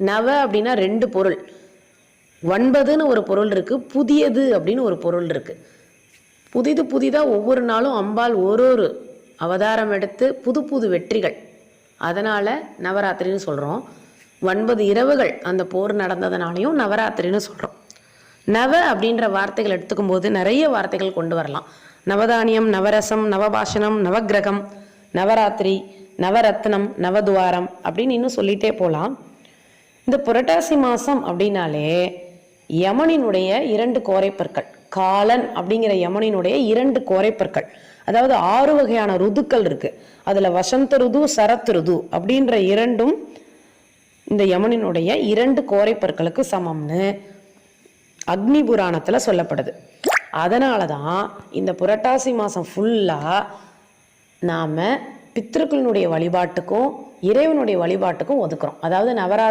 நவ அப்படின்னா ரெண்டு பொருள். 9ன்னு ஒரு பொருள் இருக்குது, புதியது அப்படின்னு ஒரு பொருள் இருக்குது. புதிதாக ஒவ்வொரு நாளும் அம்பாள் ஒரு அவதாரம் எடுத்து புது புது வெற்றிகள். அதனால் நவராத்திரின்னு சொல்கிறோம். 9 இரவுகள் அந்த போர் நடந்ததுனாலையும் நவராத்திரின்னு சொல்கிறோம். நவ அப்படின்ற வார்த்தைகள் எடுத்துக்கும் போது நிறைய வார்த்தைகள் கொண்டு வரலாம். நவதானியம், நவரசம், நவபாஷணம், நவகிரகம், நவராத்திரி, நவரத்னம், நவதுவாரம் அப்படின்னு இன்னும் சொல்லிகிட்டே போகலாம். இந்த புரட்டாசி மாதம் அப்படின்னாலே யமனினுடைய 2 கோரைப்பற்கள், காலன் அப்படிங்கிற யமனினுடைய 2 கோரைப்பற்கள், அதாவது 6 வகையான ருதுக்கள் இருக்குது. அதில் வசந்த ருது, சரத் ருது அப்படின்ற 2ம் இந்த யமனினுடைய 2 கோரைப்பற்களுக்கு சமம்னு அக்னி புராணத்தில் சொல்லப்படுது. அதனால தான் இந்த புரட்டாசி மாதம் ஃபுல்லாக நாம் பித்ருக்களினுடைய வழிபாட்டுக்கும் இறைவனுடைய வழிபாட்டுக்கும் ஒதுக்குறோம். அதாவது நவராத்திரி